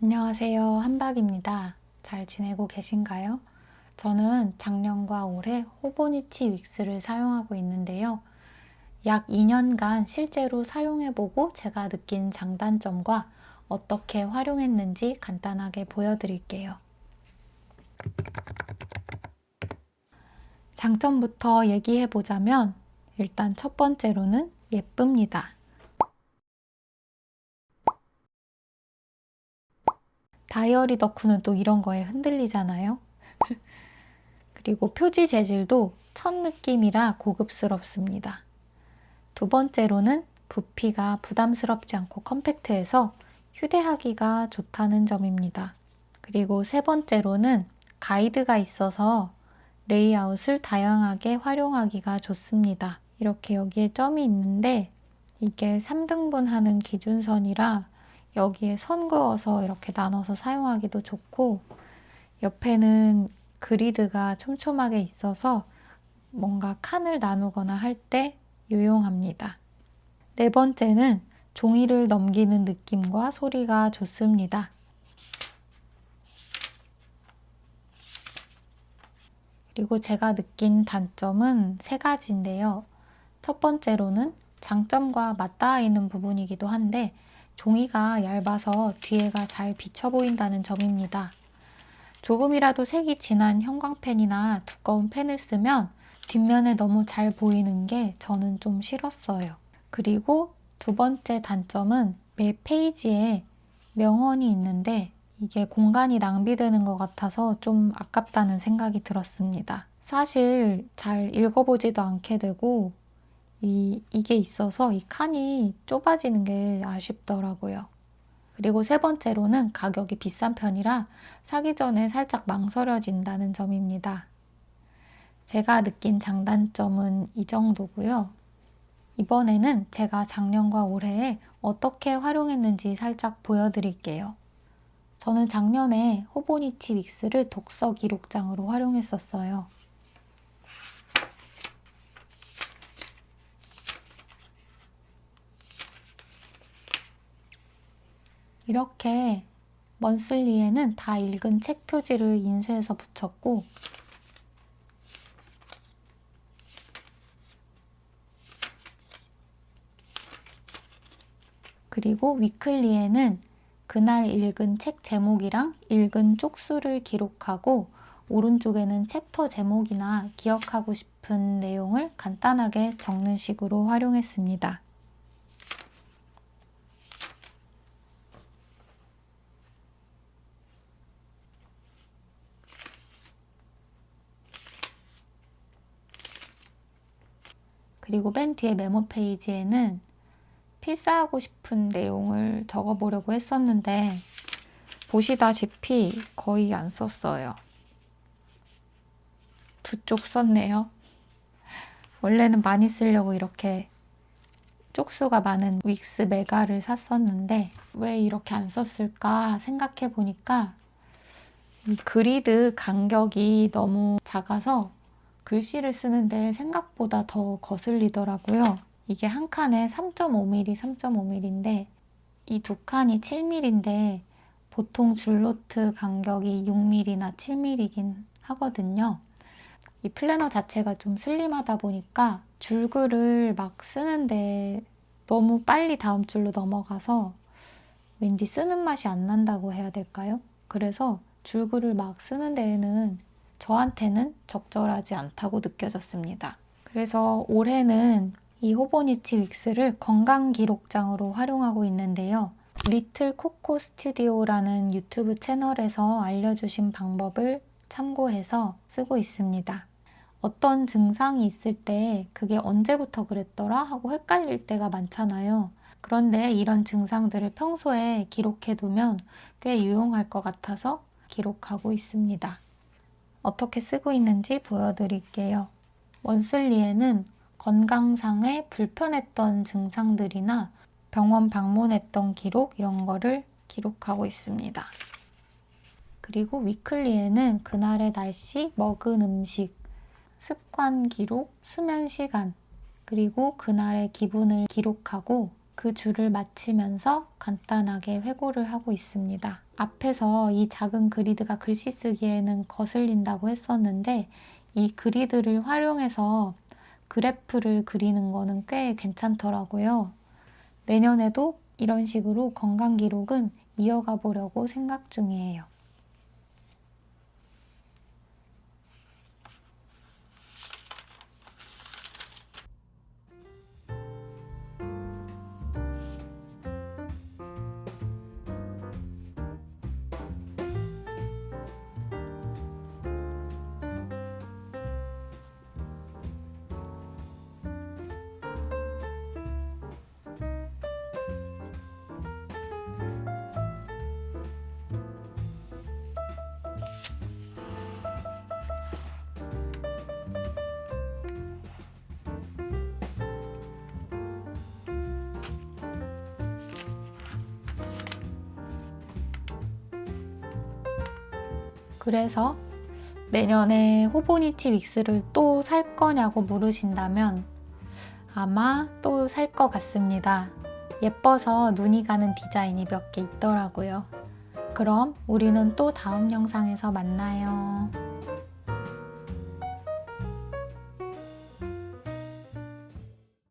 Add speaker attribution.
Speaker 1: 안녕하세요. 한박입니다. 잘 지내고 계신가요? 저는 작년과 올해 호보니치 윅스를 사용하고 있는데요. 약 2년간 실제로 사용해보고 제가 느낀 장단점과 어떻게 활용했는지 간단하게 보여드릴게요. 장점부터 얘기해보자면 일단 첫 번째로는 예쁩니다. 다이어리 덕후는 또 이런 거에 흔들리잖아요. 그리고 표지 재질도 첫 느낌이라 고급스럽습니다. 두 번째로는 부피가 부담스럽지 않고 컴팩트해서 휴대하기가 좋다는 점입니다. 그리고 세 번째로는 가이드가 있어서 레이아웃을 다양하게 활용하기가 좋습니다. 이렇게 여기에 점이 있는데 이게 3등분 하는 기준선이라 여기에 선 그어서 이렇게 나눠서 사용하기도 좋고, 옆에는 그리드가 촘촘하게 있어서 뭔가 칸을 나누거나 할 때 유용합니다. 네 번째는 종이를 넘기는 느낌과 소리가 좋습니다. 그리고 제가 느낀 단점은 세 가지인데요. 첫 번째로는 장점과 맞닿아 있는 부분이기도 한데 종이가 얇아서 뒤에가 잘 비쳐 보인다는 점입니다. 조금이라도 색이 진한 형광펜이나 두꺼운 펜을 쓰면 뒷면에 너무 잘 보이는 게 저는 좀 싫었어요. 그리고 두 번째 단점은 매 페이지에 명언이 있는데 이게 공간이 낭비되는 것 같아서 좀 아깝다는 생각이 들었습니다. 사실 잘 읽어보지도 않게 되고 이게 있어서 이 칸이 좁아지는 게 아쉽더라고요. 그리고 세 번째로는 가격이 비싼 편이라 사기 전에 살짝 망설여진다는 점입니다. 제가 느낀 장단점은 이 정도고요. 이번에는 제가 작년과 올해에 어떻게 활용했는지 살짝 보여드릴게요. 저는 작년에 호보니치 윅스를 독서 기록장으로 활용했었어요. 이렇게 먼슬리에는 다 읽은 책 표지를 인쇄해서 붙였고, 그리고 위클리에는 그날 읽은 책 제목이랑 읽은 쪽수를 기록하고 오른쪽에는 챕터 제목이나 기억하고 싶은 내용을 간단하게 적는 식으로 활용했습니다. 그리고 맨 뒤에 메모 페이지에는 필사하고 싶은 내용을 적어보려고 했었는데 보시다시피 거의 안 썼어요. 두 쪽 썼네요. 원래는 많이 쓰려고 이렇게 쪽수가 많은 윅스 메가를 샀었는데 왜 이렇게 안 썼을까 생각해 보니까 이 그리드 간격이 너무 작아서 글씨를 쓰는데 생각보다 더 거슬리더라고요. 이게 한 칸에 3.5mm, 3.5mm인데 이 두 칸이 7mm인데 보통 줄노트 간격이 6mm나 7mm이긴 하거든요. 이 플래너 자체가 좀 슬림하다 보니까 줄글을 막 쓰는데 너무 빨리 다음 줄로 넘어가서 왠지 쓰는 맛이 안 난다고 해야 될까요? 그래서 줄글을 막 쓰는 데에는 저한테는 적절하지 않다고 느껴졌습니다. 그래서 올해는 이 호보니치 윅스를 건강 기록장으로 활용하고 있는데요. 리틀 코코 스튜디오라는 유튜브 채널에서 알려주신 방법을 참고해서 쓰고 있습니다. 어떤 증상이 있을 때 그게 언제부터 그랬더라 하고 헷갈릴 때가 많잖아요. 그런데 이런 증상들을 평소에 기록해 두면 꽤 유용할 것 같아서 기록하고 있습니다. 어떻게 쓰고 있는지 보여드릴게요. 원슬리에는 건강상의 불편했던 증상들이나 병원 방문했던 기록 이런 거를 기록하고 있습니다. 그리고 위클리에는 그날의 날씨, 먹은 음식, 습관 기록, 수면 시간, 그리고 그날의 기분을 기록하고 그 줄을 맞추면서 간단하게 회고를 하고 있습니다. 앞에서 이 작은 그리드가 글씨 쓰기에는 거슬린다고 했었는데 이 그리드를 활용해서 그래프를 그리는 거는 꽤 괜찮더라고요. 내년에도 이런 식으로 건강 기록은 이어가 보려고 생각 중이에요. 그래서 내년에 호보니치 윅스를 또 살 거냐고 물으신다면 아마 또 살 것 같습니다. 예뻐서 눈이 가는 디자인이 몇 개 있더라고요. 그럼 우리는 또 다음 영상에서 만나요.